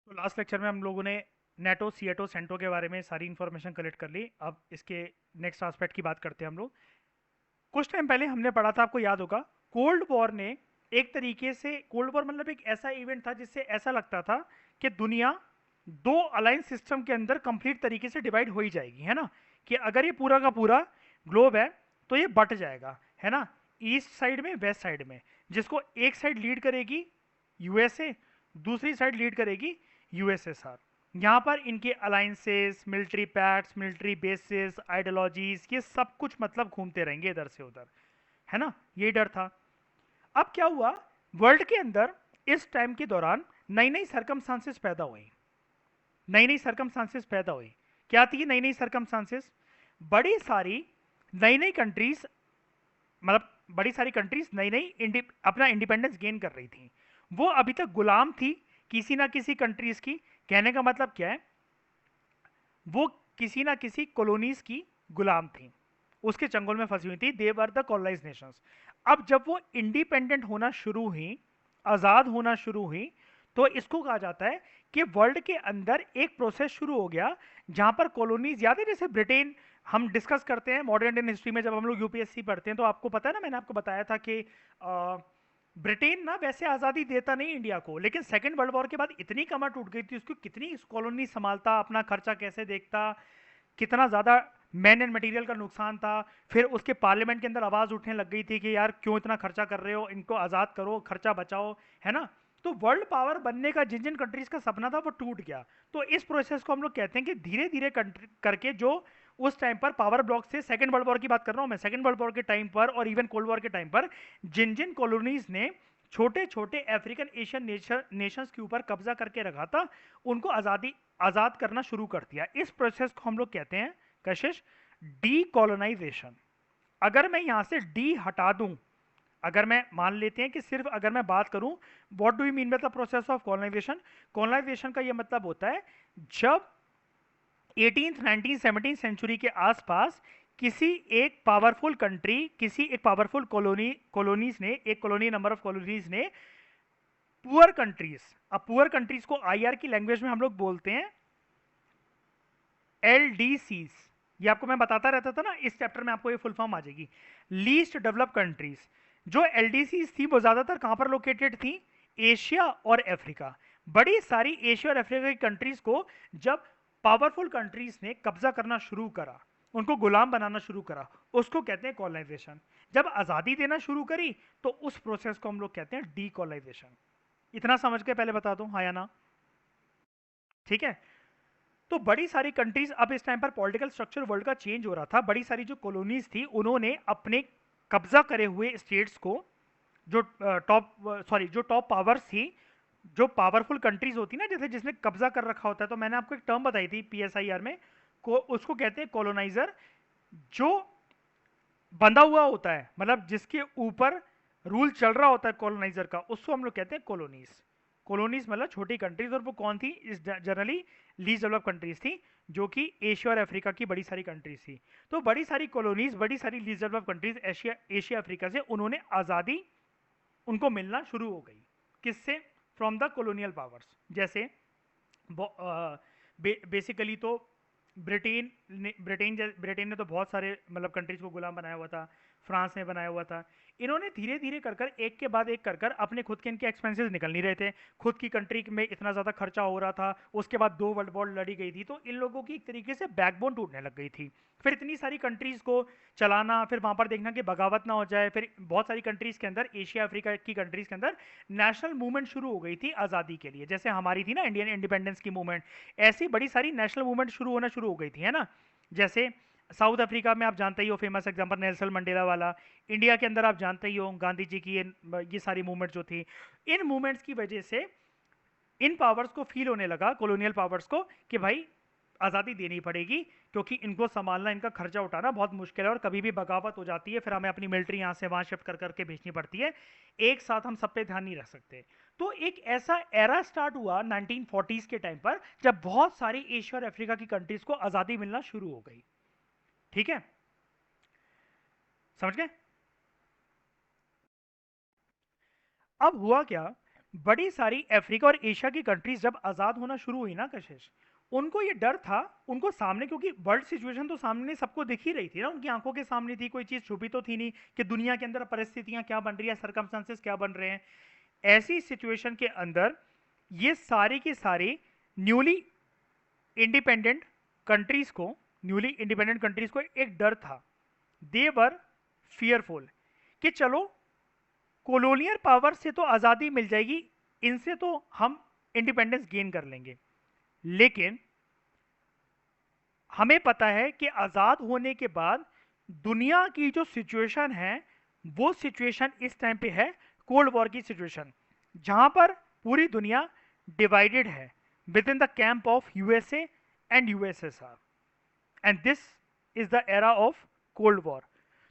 तो last lecture में हम लोगों ने नेटो सीएटो सेंटो के बारे में सारी इन्फॉर्मेशन कलेक्ट कर ली। अब इसके नेक्स्ट एस्पेक्ट की बात करते हैं हम लोग। कुछ टाइम पहले हमने पढ़ा था, आपको याद होगा, कोल्ड वॉर ने एक तरीके से, कोल्ड वॉर मतलब एक ऐसा इवेंट था जिससे ऐसा लगता था कि दुनिया दो अलायंस सिस्टम के अंदर कंप्लीट तरीके से डिवाइड हो ही जाएगी, है ना। कि अगर ये पूरा का पूरा ग्लोब है तो ये बट जाएगा, है ना, ईस्ट साइड में वेस्ट साइड में, जिसको एक साइड लीड करेगी यूएसए, दूसरी साइड लीड करेगी यूएसएसआर। यहाँ पर इनके alliances, military pacts, military bases, ideologies, ये सब कुछ मतलब घूमते रहेंगे इधर से उधर, है ना। ये डर था। अब क्या हुआ, वर्ल्ड के अंदर इस टाइम के दौरान नई नई सरकमस्टांसेस पैदा हुई। नई नई सरकमस्टांसेस पैदा हुई। क्या थी नई नई सरकमस्टांसेस? बड़ी सारी नई नई कंट्रीज, मतलब बड़ी सारी कंट्रीज नई नई अपना इंडिपेंडेंस गेन कर रही थी। वो अभी तक गुलाम थी किसी ना किसी कंट्रीज की। कहने का मतलब क्या है, वो किसी ना किसी कॉलोनीज की गुलाम थी, उसके चंगुल में फंसी हुई थी। दे वर द कॉलोनाइज्ड नेशंस। अब जब वो इंडिपेंडेंट होना शुरू हुई, आज़ाद होना शुरू हुई, तो इसको कहा जाता है कि वर्ल्ड के अंदर एक प्रोसेस शुरू हो गया जहां पर कॉलोनीज, याद है जैसे ब्रिटेन, हम डिस्कस करते हैं मॉडर्न इंडियन हिस्ट्री में, जब हम लोग यूपीएससी पढ़ते हैं तो आपको पता है ना, मैंने आपको बताया था कि ब्रिटेन ना वैसे आज़ादी देता नहीं इंडिया को, लेकिन सेकेंड वर्ल्ड वॉर के बाद इतनी कमर टूट गई थी, उसको कितनी कॉलोनी संभालता, अपना खर्चा कैसे देखता, कितना ज़्यादा मैन एंड मटेरियल का नुकसान था। फिर उसके पार्लियामेंट के अंदर आवाज़ उठने लग गई थी कि यार क्यों इतना खर्चा कर रहे हो, इनको आज़ाद करो, खर्चा बचाओ, है ना। तो वर्ल्ड पावर बनने का जिन जिन कंट्रीज का सपना था वो टूट गया। तो इस प्रोसेस को हम लोग कहते हैं कि धीरे धीरे करके जो उस टाइम पर पावर ब्लॉक से, सेकेंड वर्ल्ड वॉर की बात कर रहा हूँ मैं, सेकेंड वर्ल्ड वॉर के टाइम पर और इवन कोल्ड वॉर के टाइम पर जिन जिन कॉलोनीज ने छोटे छोटे अफ्रीकन एशियन नेशंस के ऊपर कब्जा करके रखा था, उनको आज़ाद करना शुरू कर दिया। इस प्रोसेस को हम लोग कहते हैं, कशिश, डीकोलोनाइजेशन। अगर मैं यहां से डी हटा दूं, अगर मैं मान लेते हैं कि सिर्फ अगर मैं बात करूं, what do you mean by the process of colonisation? Colonisation का यह मतलब होता है जब 18th 19th 17th सेंचुरी के आसपास किसी एक पावरफुल कंट्री, किसी एक पावरफुल कॉलोनीज ने, एक कॉलोनी नंबर ऑफ कॉलोनीज ने पुअर कंट्रीज, अब पुअर कंट्रीज को आईआर की लैंग्वेज में हम लोग बोलते हैं एलडीसीज। ये आपको मैं बताता रहता था ना, इस चैप्टर में आपको ये फुल फॉर्म आ जाएगी, लीस्ट डेवलप कंट्रीज। जो एलडीसीज थी वो ज्यादातर कहां पर लोकेटेड थी? एशिया और अफ्रीका। बड़ी सारी एशिया और अफ्रीका की कंट्रीज को जब पावरफुल कंट्रीज ने कब्जा करना शुरू करा, उनको गुलाम बनाना शुरू करा, उसको कहते हैं कॉलोनाइजेशन। जब आजादी देना शुरू करी तो उस प्रोसेस को हम लोग कहते हैं डीकोलाइजेशन। इतना समझ के पहले बता दूं, हाँ या ना? ठीक है। तो बड़ी सारी कंट्रीज, अब इस टाइम पर पॉलिटिकल स्ट्रक्चर वर्ल्ड का चेंज हो रहा था। बड़ी सारी जो कॉलोनीज थी उन्होंने अपने कब्जा करे हुए स्टेट्स को, जो टॉप सॉरी जो टॉप पावर्स थी, जो पावरफुल कंट्रीज होती ना, जैसे जिसने कब्जा कर रखा होता है, तो मैंने आपको एक टर्म बताई थी पीएसआईआर में, उसको कहते हैं कॉलोनाइजर। जो बंधा हुआ होता है, मतलब जिसके ऊपर रूल चल रहा होता है कॉलोनाइजर का, उसको हम लोग कहते हैं कॉलोनीज। कॉलोनीज मतलब छोटी कंट्रीज, और वो कौन थी? इस जनरली लीस्ट डेवलप कंट्रीज थी, जो कि एशिया और अफ्रीका की बड़ी सारी कंट्रीज थी। तो बड़ी सारी कॉलोनीज, बड़ी सारी least develop countries Asia Asia Africa से, उन्होंने आज़ादी उनको मिलना शुरू हो गई। किससे? From the colonial powers. जैसे बेसिकली तो ब्रिटेन ने तो बहुत सारे मतलब कंट्रीज को गुलाम बनाया हुआ था, फ्रांस ने बनाया हुआ था। इन्होंने धीरे धीरे कर कर, एक के बाद एक कर कर, अपने खुद के इनके एक्सपेंसेस निकल नहीं रहे थे। खुद की कंट्री में इतना ज़्यादा खर्चा हो रहा था, उसके बाद दो वर्ल्ड वॉर लड़ी गई थी, तो इन लोगों की एक तरीके से बैकबोन टूटने लग गई थी। फिर इतनी सारी कंट्रीज को चलाना, फिर वहाँ पर देखना कि बगावत ना हो जाए। फिर बहुत सारी कंट्रीज के अंदर, एशिया अफ्रीका की कंट्रीज के अंदर नेशनल मूवमेंट शुरू हो गई थी आज़ादी के लिए, जैसे हमारी थी ना इंडियन इंडिपेंडेंस की मूवमेंट। ऐसी बड़ी सारी नेशनल मूवमेंट शुरू होना शुरू हो गई थी, है ना। जैसे साउथ अफ्रीका में आप जानते ही हो, फेमस एग्जांपल नेल्सन मंडेला वाला। इंडिया के अंदर आप जानते ही हो गांधी जी की ये सारी मूवमेंट जो थी। इन मूवमेंट्स की वजह से इन पावर्स को फील होने लगा, कॉलोनियल पावर्स को, कि भाई आज़ादी देनी पड़ेगी, क्योंकि इनको संभालना, इनका खर्चा उठाना बहुत मुश्किल है, और कभी भी बगावत हो जाती है, फिर हमें अपनी मिलिट्री यहाँ से वहाँ शिफ्ट कर करके भेजनी पड़ती है। एक साथ हम सब पे ध्यान नहीं रख सकते। तो एक ऐसा एरा स्टार्ट हुआ 1940s के टाइम पर, जब बहुत सारी एशिया और अफ्रीका की कंट्रीज को आज़ादी मिलना शुरू हो गई। ठीक है, समझ गए? अब हुआ क्या, बड़ी सारी अफ्रीका और एशिया की कंट्रीज जब आज़ाद होना शुरू हुई ना कशिश, उनको ये डर था, उनको सामने, क्योंकि वर्ल्ड सिचुएशन तो सामने सबको दिख ही रही थी ना, उनकी आंखों के सामने थी, कोई चीज़ छुपी तो थी नहीं कि दुनिया के अंदर परिस्थितियां क्या बन रही है, सरकमस्टांसेस क्या बन रहे हैं। ऐसी सिचुएशन के अंदर ये सारी की सारी न्यूली इंडिपेंडेंट कंट्रीज को न्यूली इंडिपेंडेंट कंट्रीज को एक डर था, दे वर फियरफुल, कि चलो कॉलोनियल पावर से तो आज़ादी मिल जाएगी, इनसे तो हम इंडिपेंडेंस गेन कर लेंगे, लेकिन हमें पता है कि आज़ाद होने के बाद दुनिया की जो सिचुएशन है, वो सिचुएशन इस टाइम पे है कोल्ड वॉर की सिचुएशन, जहां पर पूरी दुनिया डिवाइडेड है with in the camp of USA and USSR, and this is the era of cold war.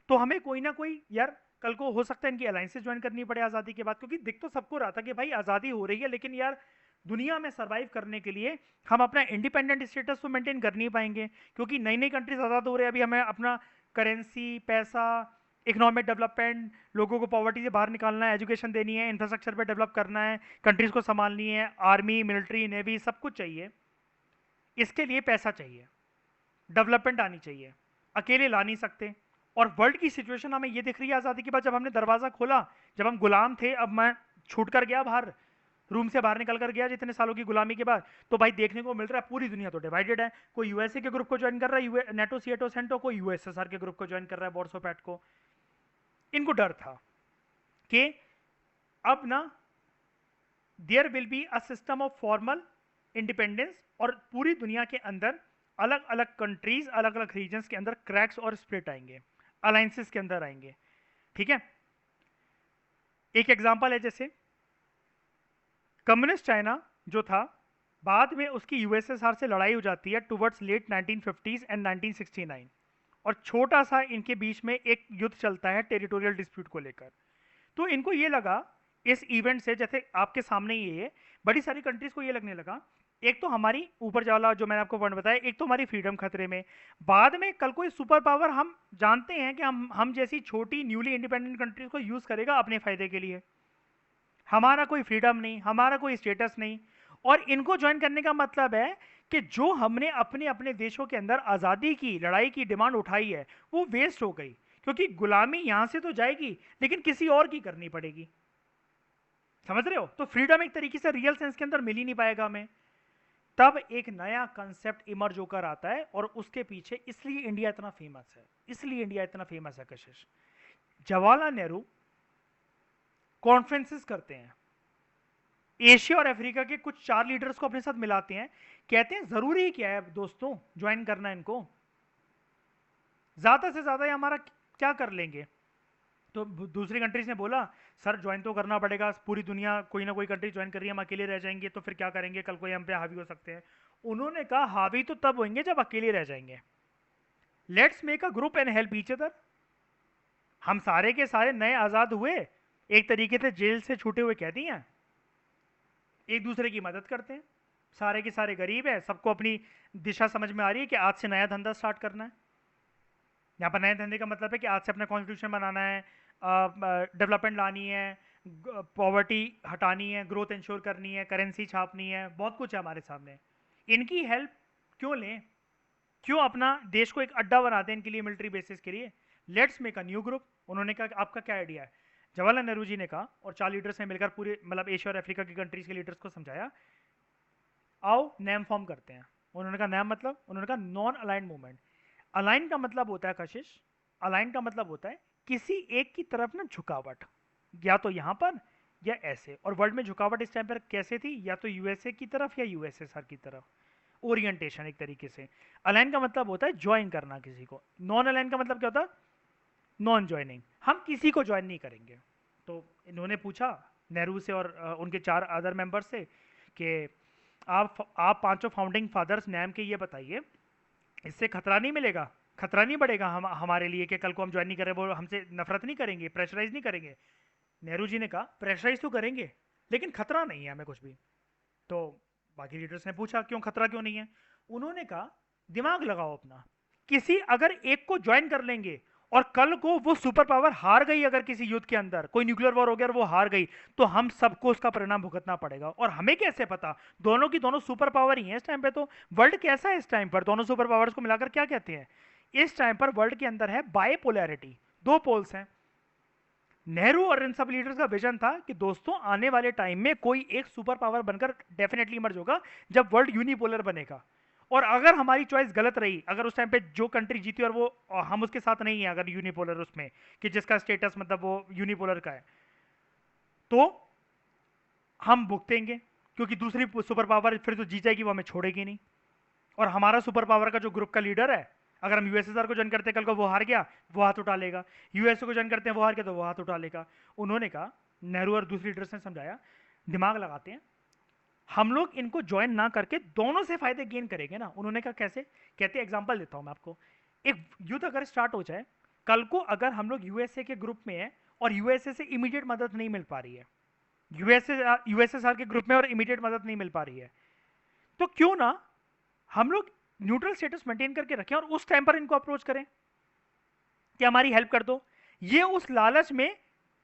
तो हमें कोई ना कोई यार, कल को हो सकता है इनकी अलायंसेस ज्वाइन करनी पड़े आज़ादी के बाद, क्योंकि दिख तो सबको रहा था कि भाई आज़ादी हो रही है, लेकिन यार दुनिया में सरवाइव करने के लिए हम अपना इंडिपेंडेंट स्टेटस तो मेंटेन कर नहीं पाएंगे, क्योंकि नई नई कंट्रीज आज़ाद हो रहे हैं, अभी हमें अपना करेंसी, पैसा, इकोनॉमिक डेवलपमेंट, लोगों को पॉवर्टी से बाहर निकालना है, एजुकेशन देनी है, इंफ्रास्ट्रक्चर पे डेवलप करना है, कंट्रीज को संभालनी है, आर्मी, मिलिट्री, नेवी, सब कुछ चाहिए। इसके लिए पैसा चाहिए, डेवलपमेंट आनी चाहिए, अकेले ला नहीं सकते। और वर्ल्ड की सिचुएशन हमें ये दिख रही है आज़ादी के बाद, जब हमने दरवाज़ा खोला, जब हम गुलाम थे, अब मैं छूट कर गया बाहर, रूम से बाहर निकल कर गया जितने सालों की गुलामी के बाद, तो भाई देखने को मिल रहा है पूरी दुनिया तो डिवाइडेड है। कोई यूएसए के ग्रुप को ज्वाइन कर रहा है, नेटो सीएटो सेंटो, कोई यूएसएसआर के ग्रुप को ज्वाइन कर रहा है, वॉर्सो पैक्ट को। इनको डर था कि अब ना there will be a system of formal independence, और पूरी दुनिया के अंदर अलग अलग कंट्रीज, अलग अलग रीजन्स के अंदर क्रैक्स और स्प्लिट आएंगे, अलायंसेस के अंदर आएंगे। ठीक है, एक एग्जांपल है, जैसे कम्युनिस्ट चाइना जो था, बाद में उसकी यूएसएसआर से लड़ाई हो जाती है टुवर्ड्स लेट 1950s एंड 1969, और छोटा सा इनके बीच में एक युद्ध चलता है टेरिटोरियल डिस्प्यूट को लेकर। तो इनको ये लगा इस इवेंट से, जैसे आपके सामने ही है, बड़ी सारी कंट्रीज को ये लगने लगा, एक तो हमारी ऊपर वाला जो मैंने आपको पॉइंट बताया, एक तो हमारी फ्रीडम खतरे में, बाद में कल कोई सुपर पावर, हम जानते हैं कि हम जैसी छोटी न्यूली इंडिपेंडेंट कंट्रीज को यूज करेगा अपने फायदे के लिए, हमारा कोई फ्रीडम नहीं, हमारा कोई स्टेटस नहीं। और इनको ज्वाइन करने का मतलब है कि जो हमने अपने अपने देशों के अंदर आज़ादी की लड़ाई की डिमांड उठाई है, वो वेस्ट हो गई, क्योंकि गुलामी यहां से तो जाएगी, लेकिन किसी और की करनी पड़ेगी। समझ रहे हो? तो फ्रीडम एक तरीके से रियल सेंस के अंदर मिल ही नहीं पाएगा हमें। तब एक नया कंसेप्ट इमर्ज होकर आता है, और उसके पीछे इसलिए इंडिया इतना फेमस है, इसलिए इंडिया इतना फेमस है कशिश। जवाहरलाल नेहरू कॉन्फ्रेंसेस करते हैं, एशिया और अफ्रीका के कुछ 4 लीडर्स को अपने साथ मिलाते हैं, कहते हैं जरूरी क्या है दोस्तों ज्वाइन करना इनको, ज्यादा से ज्यादा ये हमारा क्या कर लेंगे। तो दूसरी कंट्रीज ने बोला सर ज्वाइन तो करना पड़ेगा, पूरी दुनिया कोई ना कोई कंट्री ज्वाइन कर रही है, हम अकेले रह जाएंगे तो फिर क्या करेंगे, कल कोई हम पे हावी हो सकते हैं। उन्होंने कहा हावी तो तब होंगे जब अकेले रह जाएंगे, let's make a group and help each other. हम सारे के सारे नए आजाद हुए, एक तरीके से जेल से छूटे हुए कैदी हैं, एक दूसरे की मदद करते हैं, सारे के सारे गरीब है, सबको अपनी दिशा समझ में आ रही है कि आज से नया धंधा स्टार्ट करना है। यहाँ पर नए धंधे का मतलब है कि आज से अपना कॉन्स्टिट्यूशन बनाना है, डेवलपमेंट लानी है, पॉवर्टी हटानी है, ग्रोथ इंश्योर करनी है, करेंसी छापनी है, बहुत कुछ है हमारे सामने। इनकी हेल्प क्यों लें, क्यों अपना देश को एक अड्डा बना दें इनके लिए, मिलिट्री बेसिस के लिए। Let's make a new group. उन्होंने कहा आपका क्या आइडिया है। जवाहरलाल नेहरू जी ने कहा, और 4 लीडर्स ने मिलकर पूरे मतलब एशिया और अफ्रीका की कंट्रीज के लीडर्स को समझाया, आओ नैम फॉर्म करते हैं। उन्होंने कहा नैम मतलब, उन्होंने कहा नॉन अलाइन मूवमेंट। अलाइन का मतलब होता है कशिश, अलाइन का मतलब होता है किसी एक की तरफ ना झुकावट, या तो यहां पर या ऐसे। और वर्ल्ड में झुकावट इस टाइम पर कैसे थी, या तो यूएसए की तरफ या यूएसएसआर की तरफ, ओरिएंटेशन एक तरीके से। अलाइन का मतलब होता है ज्वाइन करना किसी को, नॉन अलाइन का मतलब क्या होता है, नॉन ज्वाइनिंग, हम किसी को ज्वाइन नहीं करेंगे। तो इन्होंने पूछा नेहरू से और उनके 4 अदर मेंबर से कि आप पांचों फाउंडिंग फादर्स नाम के ये बताइए, इससे खतरा नहीं मिलेगा, खतरा नहीं बढ़ेगा हमारे लिए कि कल को हम ज्वाइन नहीं कर रहे, वो हमसे नफरत नहीं करेंगे, प्रेशराइज नहीं करेंगे। नेहरू जी ने कहा प्रेशराइज तो करेंगे, लेकिन खतरा नहीं है हमें कुछ भी। तो बाकी लीडर्स ने पूछा क्यों, खतरा क्यों नहीं है। उन्होंने कहा दिमाग लगाओ अपना, किसी अगर एक को ज्वाइन कर लेंगे और कल को वो सुपर पावर हार गई, अगर किसी युद्ध के अंदर कोई न्यूक्लियर वॉर हो गया और वो हार गई, तो हम सबको उसका परिणाम भुगतना पड़ेगा। और हमें कैसे पता, दोनों की दोनों सुपर पावर ही है इस टाइम पे। तो वर्ल्ड कैसा है इस टाइम पर, दोनों सुपर पावर्स को मिलाकर क्या कहते हैं? इस टाइम पर वर्ल्ड के अंदर है बायपोलैरिटी, दो पोल्स हैं। नेहरू और इन सब लीडर्स का विजन था कि दोस्तों आने वाले टाइम में कोई एक सुपर पावर बनकर डेफिनेटली इमर्ज होगा जब वर्ल्ड यूनिपोलर बनेगा। और अगर हमारी चॉइस गलत रही, अगर उस टाइम पे जो कंट्री जीती और वो और हम उसके साथ नहीं है, अगर यूनिपोलर उसमें कि जिसका स्टेटस मतलब वो यूनिपोलर का है, तो हम भुगतेंगे, क्योंकि दूसरी सुपर पावर फिर तो जीत जाएगी, वो हमें छोड़ेगी नहीं। और हमारा सुपर पावर का जो ग्रुप का लीडर है, अगर हम यूएसएसआर को ज्वाइन करते हैं, कल को वो हार गया, वो हाथ उठा लेगा। यूएसए को ज्वाइन करते हैं, वो हार गया तो वो हाथ उठा लेगा। उन्होंने कहा, नेहरू और दूसरी लीडर्स ने समझाया, दिमाग लगाते हैं, हम लोग इनको ज्वाइन ना करके दोनों से फायदे गेन करेंगे ना। उन्होंने कहा कैसे? कहते एग्जांपल देता हूं मैं आपको। एक युद्ध अगर स्टार्ट हो जाए कल को, अगर हम लोग यूएसए के ग्रुप में है और यूएसए से इमीडिएट मदद नहीं मिल पा रही है, यूएसएसआर के ग्रुप में और इमीडिएट मदद नहीं मिल पा रही है, तो क्यों ना हम लोग न्यूट्रल स्टेटस मेंटेन करके रखें और उस टाइम पर इनको अप्रोच करें कि हमारी हेल्प कर दो। ये उस लालच में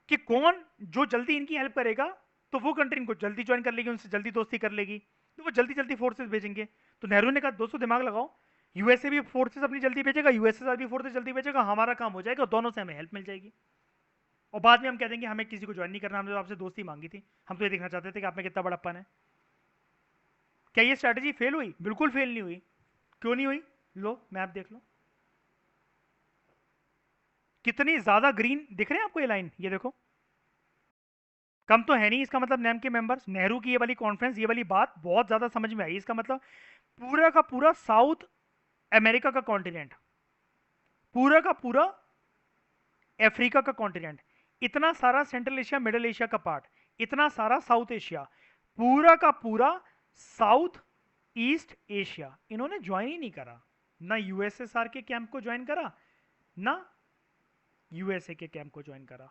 कि कौन जो जल्दी इनकी हेल्प करेगा, तो वो कंट्री इनको जल्दी ज्वाइन कर लेगी, उनसे जल्दी दोस्ती कर लेगी, तो वो जल्दी जल्दी फोर्सेस भेजेंगे। तो नेहरू ने कहा दोस्तों दिमाग लगाओ, यूएसए भी फोर्सेस अपनी जल्दी भेजेगा, यूएसएसआर भी फोर्सेस जल्दी भेजेगा, हमारा काम हो जाएगा, दोनों से हमें हेल्प मिल जाएगी। और बाद में हम कह देंगे हमें किसी को ज्वाइन नहीं करना, हमने तो आपसे दोस्ती मांगी थी, हम तो ये देखना चाहते थे कि आप में कितना बड़प्पन है। क्या ये स्ट्रैटेजी फेल हुई? बिल्कुल फेल नहीं हुई। क्यों नहीं हुई? लो मैप देख लो, कितनी ज्यादा ग्रीन दिख रहे हैं आपको ये लाइन, ये देखो। कम तो है नहीं, इसका मतलब नेम के मेंबर्स, नेहरू की ये वाली कॉन्फ्रेंस, ये वाली बात बहुत ज्यादा समझ में आई। इसका मतलब पूरा का पूरा साउथ अमेरिका का कॉन्टिनेंट, पूरा का पूरा अफ्रीका का कॉन्टिनेंट, इतना सारा सेंट्रल एशिया मिडल एशिया का पार्ट, इतना सारा साउथ एशिया, पूरा का पूरा साउथ ईस्ट एशिया इन्होंने ज्वाइन ही नहीं करा। ना यूएसएसआर के कैंप को ज्वाइन करा, ना यूएसए के कैंप को ज्वाइन करा।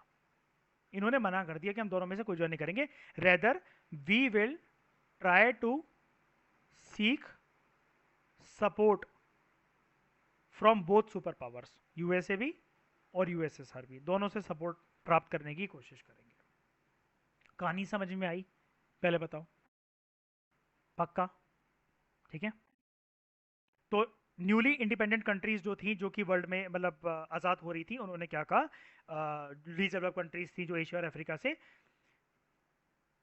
इन्होंने मना कर दिया कि हम दोनों में से कोई ज्वाइन नहीं करेंगे। Rather we will try to seek support from both super powers, USA भी और यूएसएसआर भी, दोनों से सपोर्ट प्राप्त करने की कोशिश करेंगे। कहानी समझ में आई? पहले बताओ, पक्का? ठीक है। तो न्यूली इंडिपेंडेंट कंट्रीज जो थी, जो कि वर्ल्ड में मतलब आज़ाद हो रही थी, उन्होंने क्या कहा, लीस्ट डेवलप कंट्रीज थी जो एशिया और अफ्रीका से,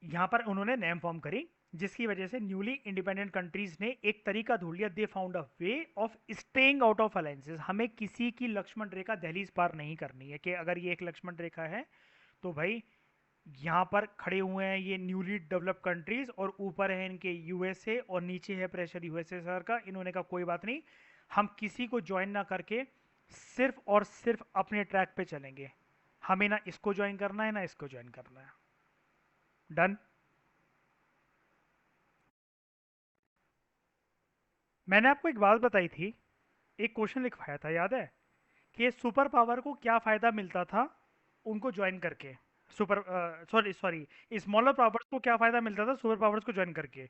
यहाँ पर उन्होंने नेम फॉर्म करी, जिसकी वजह से न्यूली इंडिपेंडेंट कंट्रीज ने एक तरीका ढूंढ लिया, they found a way of staying out of alliances. हमें किसी की लक्ष्मण रेखा दहलीज पार नहीं करनी है, कि अगर ये एक लक्ष्मण रेखा है तो भाई यहाँ पर खड़े हुए हैं ये न्यूली डेवलप कंट्रीज, और ऊपर है इनके यूएसए और नीचे है प्रेशर यूएसएसआर का। इन्होंने कहा कोई बात नहीं, हम किसी को ज्वाइन ना करके सिर्फ और सिर्फ अपने ट्रैक पे चलेंगे, हमें ना इसको ज्वाइन करना है ना इसको ज्वाइन करना है। डन। मैंने आपको एक बात बताई थी, एक क्वेश्चन लिखवाया था, याद है? कि सुपर पावर को क्या फायदा मिलता था उनको ज्वाइन करके, super sorry sorry smaller powers को क्या फायदा मिलता था सुपर पावर्स को ज्वाइन करके।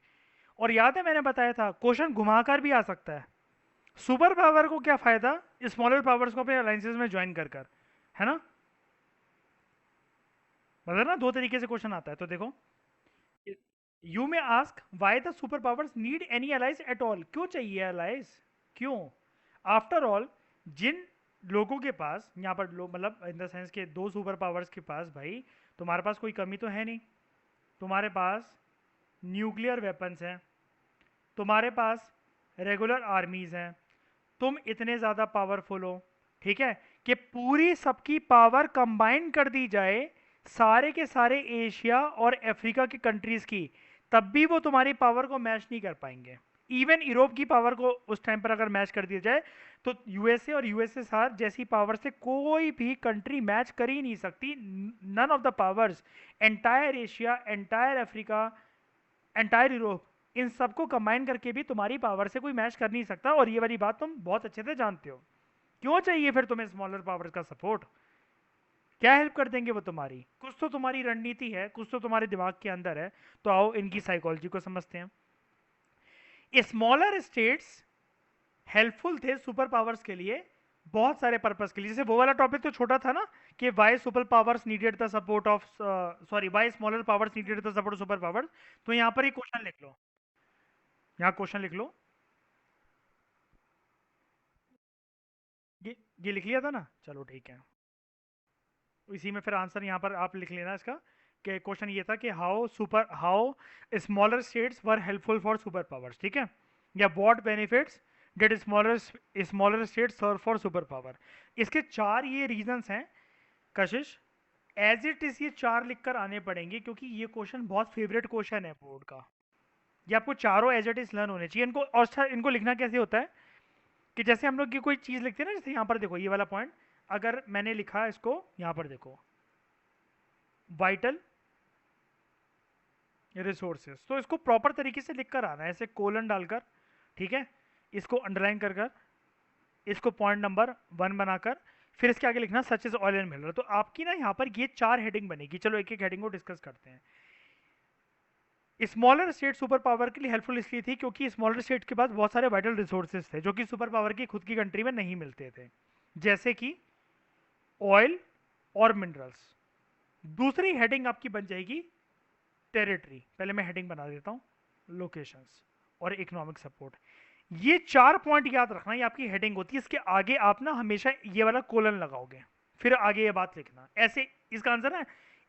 और याद है मैंने बताया था, क्वेश्चन घुमाकर भी आ सकता है, सुपर पावर को क्या फायदा स्मॉलर पावर्स को अपने अलायंसेस में ज्वाइन कर, है ना? मतलब ना दो तरीके से क्वेश्चन आता है, तो देखो, you may ask why the super powers need any allies at all, क्यों चाहिए अलाइज, क्यों? आफ्टर ऑल, जिन लोगों के पास यहाँ पर लोग मतलब इन द सेंस के दो सुपर पावर्स के पास, भाई तुम्हारे पास कोई कमी तो है नहीं, तुम्हारे पास न्यूक्लियर वेपन्स हैं, तुम्हारे पास रेगुलर आर्मीज हैं, तुम इतने ज़्यादा पावरफुल हो, ठीक है, कि पूरी सबकी पावर कंबाइन कर दी जाए सारे के सारे एशिया और अफ्रीका की कंट्रीज की, तब भी वो तुम्हारी पावर को मैच नहीं कर पाएंगे। इवन यूरोप की पावर को उस टाइम पर अगर मैच कर दिया जाए, तो यूएसए और यूएसएसआर जैसी पावर से कोई भी कंट्री मैच कर ही नहीं सकती। None of the powers, entire Asia, entire Africa, entire Europe, इन सबको कंबाइन करके भी तुम्हारी पावर से कोई मैच कर नहीं सकता। और ये वाली बात तुम बहुत अच्छे से जानते हो। क्यों चाहिए फिर तुम्हें स्मॉलर पावर्स का सपोर्ट? क्या हेल्प कर देंगे वो तुम्हारी? कुछ तो तुम्हारी रणनीति है, कुछ तो तुम्हारे दिमाग के अंदर है। तो आओ इनकी साइकोलॉजी को समझते हैं। स्मॉलर स्टेट्स हेल्पफुल थे सुपर पावर्स के लिए बहुत सारे पर्पस के लिए, जैसे वो वाला टॉपिक तो छोटा था ना, कि why super powers needed the support of, sorry why smaller powers needed the support of super powers. तो यहाँ पर ही क्वेश्चन लिख लो, यहाँ क्वेश्चन लिख लो। ये ये लिख लिया था ना, चलो ठीक है। इसी में फिर आंसर यहाँ पर आप लिख लेना इसका, कि क्वेश्चन ये था कि how smaller states were helpful for super powers, ठीक है, या what benefits did smaller states serve for super power. इसके चार ये रीजंस हैं कशिश, एज इट इज ये चार लिखकर आने पड़ेंगे, क्योंकि ये क्वेश्चन बहुत फेवरेट क्वेश्चन है बोर्ड का। ये आपको चारों एज इट इज लर्न होने चाहिए इनको। और अच्छा, इनको लिखना कैसे होता है कि जैसे हम लोग की कोई चीज़ लिखते हैं ना, जैसे यहाँ पर देखो ये वाला पॉइंट, अगर मैंने लिखा इसको यहाँ पर देखो वाइटल रिसोर्सेज, तो इसको प्रॉपर तरीके से लिखकर आना है, ऐसे कोलन डालकर, ठीक है, इसको अंडरलाइन कर कर, इसको पॉइंट नंबर 1 बनाकर, फिर इसके आगे लिखना such is oil and mineral. तो आपकी ना यहाँ पर ये चार हेडिंग बनेगी। चलो एक एक हेडिंग को डिस्कस करते हैं। स्मॉलर स्टेट सुपर पावर के लिए हेल्पफुल इसलिए थी क्योंकि स्मॉलर स्टेट के पास बहुत सारे वाइटल रिसोर्सेज थे जो कि सुपर पावर की खुद की कंट्री में नहीं मिलते थे, जैसे कि ऑयल और मिनरल्स। दूसरी हेडिंग आपकी बन जाएगी टेरिटरी, पहले मैं हेडिंग बना देता हूँ, लोकेशंस और इकोनॉमिक सपोर्ट। ये चार पॉइंट याद रखना, ये आपकी हेडिंग होती है। इसके आगे आप ना हमेशा ये वाला कोलन लगाओगे, फिर आगे ये बात लिखना, ऐसे इसका आंसर ना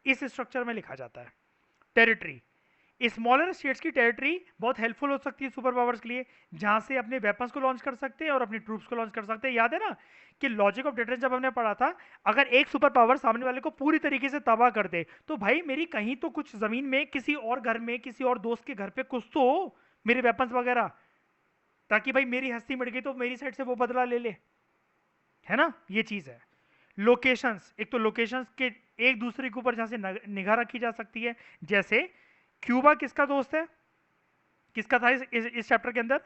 इस स्ट्रक्चर में लिखा जाता है। टेरिटरी, स्मॉलर स्टेट्स की टेरिटरी बहुत हेल्पफुल हो सकती है सुपर पावर्स के लिए, जहां से अपने वेपन्स को लॉन्च कर सकते हैं और अपनी ट्रूप्स को लॉन्च कर सकते हैं। याद है ना कि लॉजिक ऑफ डिटरेंस जब हमने पढ़ा था, अगर एक सुपर पावर सामने वाले को पूरी तरीके से तबाह कर दे, तो भाई मेरी कहीं तो कुछ जमीन में किसी और घर में किसी और दोस्त के घर पे कुछ तो हो, मेरे वेपन्स वगैरह, ताकि भाई मेरी हस्ती मिट गई तो मेरी साइड से वो बदला ले ले, है ना, ये चीज है। लोकेशंस, एक तो लोकेशंस के एक दूसरे के ऊपर जहां से निगाह रखी जा सकती है, जैसे क्यूबा किसका दोस्त है, किसका था इस चैप्टर के अंदर,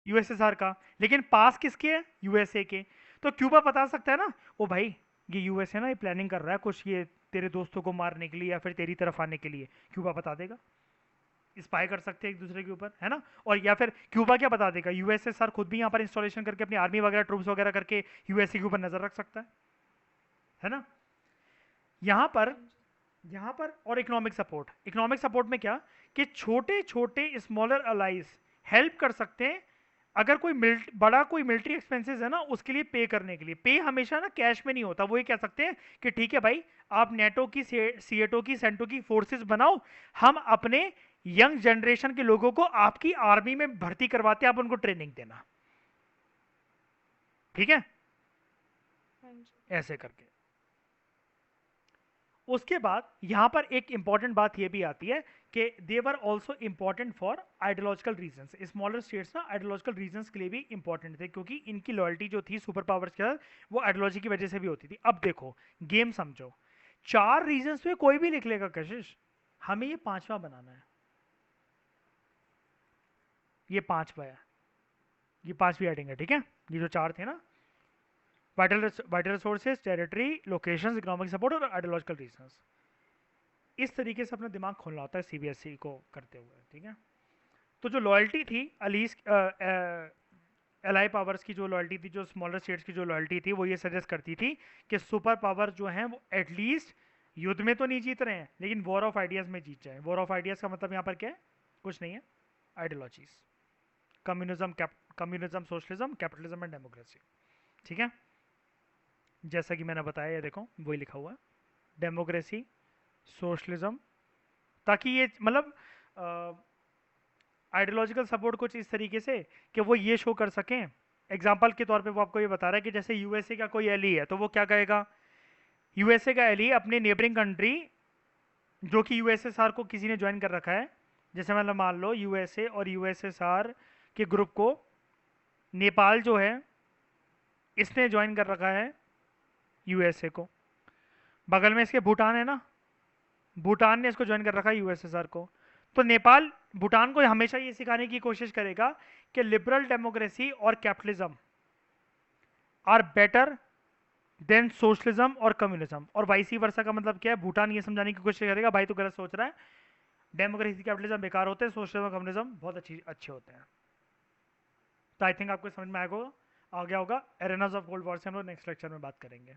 यूएसएसआर का, लेकिन पास किसके है, यूएसए के। तो क्यूबा बता सकता है ना, ओ भाई ये यूएसए ना ये प्लानिंग कर रहा है कुछ, ये तेरे दोस्तों को मारने के लिए या फिर तेरी तरफ आने के लिए, क्यूबा बता देगा। स्पाई कर सकते हैं एक दूसरे के ऊपर, है ना। और या फिर क्यूबा क्या बता देगा, यूएसएसआर खुद भी यहाँ पर इंस्टॉलेशन करके अपनी आर्मी वगैरह ट्रूप्स वगैरह करके यूएसए के ऊपर नजर रख सकता है ना। यहाँ पर यहाँ पर और इकोनॉमिक सपोर्ट, इकोनॉमिक सपोर्ट में क्या, कि छोटे छोटे स्मॉलर अलाइज हेल्प कर सकते हैं, अगर कोई बड़ा कोई मिलिट्री एक्सपेंसेस है ना उसके लिए पे करने के लिए। पे हमेशा ना कैश में नहीं होता, वो ये कह सकते हैं कि ठीक है भाई, आप नेटो की सीएटो की सेंटो की फोर्सेस बनाओ, हम अपने यंग जनरेशन के लोगों को आपकी आर्मी में भर्ती करवाते हैं, आप उनको ट्रेनिंग देना, ठीक है, हाँ जी। ऐसे करके। उसके बाद यहाँ पर एक इंपॉर्टेंट बात ये भी आती है कि they were also important for ideological reasons. Smaller states ना आइडियोलॉजिकल रीजंस के लिए भी इंपॉर्टेंट थे, क्योंकि इनकी लॉयल्टी जो थी सुपर पावर्स के साथ, वो आइडियोलॉजी की वजह से भी होती थी। अब देखो गेम समझो, चार रीजंस में कोई भी लिख लेगा कशिश, हमें ये पांचवा बनाना है, ये पांचवा है, ये पांचवी हेडिंग है, ठीक है। ये जो चार थे ना, vital resources, territory, locations, economic support और आइडियोलॉजिकल रीजंस, इस तरीके से अपना दिमाग खोलना होता है सीबीएसई को करते हुए, ठीक है। तो जो लॉयल्टी थी अलीस एलाई पावर्स की, जो लॉयल्टी थी, जो स्मॉलर स्टेट्स की जो लॉयल्टी थी, वो ये सजेस्ट करती थी कि सुपर पावर जो हैं वो एटलीस्ट युद्ध में तो नहीं जीत रहे हैं, लेकिन वॉर ऑफ आइडियाज में जीत जाए। वॉर ऑफ आइडियाज का मतलब यहाँ पर क्या है, कुछ नहीं है, ideologies, communism, socialism, capitalism and democracy, ठीक है। जैसा कि मैंने बताया, ये देखो वही लिखा हुआ है, डेमोक्रेसी, सोशलिज्म, ताकि ये मतलब आइडियोलॉजिकल सपोर्ट कुछ इस तरीके से कि वो ये शो कर सकें। एग्जाम्पल के तौर पे वो आपको ये बता रहा है कि जैसे यूएसए का कोई एली है, तो वो क्या कहेगा, यूएसए का एली अपने नेबरिंग कंट्री जो कि यूएसएसआर को किसी ने ज्वाइन कर रखा है, जैसे मतलब मान लो यूएसए और यूएसएसआर के ग्रुप को नेपाल जो है इसने ज्वाइन कर रखा है यूएसए को, बगल में इसके भूटान है ना, भूटान ने इसको ज्वाइन कर रखा है यूएसएसआर को। तो नेपाल भूटान को हमेशा ये सिखाने की कोशिश करेगा कि लिबरल डेमोक्रेसी और capitalism are better than socialism और कम्युनिज्म, और वाइसी वर्सा का मतलब क्या है, भूटान ये समझाने की कोशिश करेगा भाई तो गलत सोच रहा है, डेमोक्रेसी कैपिटलिज्म बेकार होते हैं, सोशलिज्म कम्युनिज्म बहुत अच्छे होते हैं। तो आई थिंक आपको समझ में आएगा, आ गया होगा। एरेनास ऑफ कोल्ड वॉर से हम लोग नेक्स्ट लेक्चर में बात करेंगे।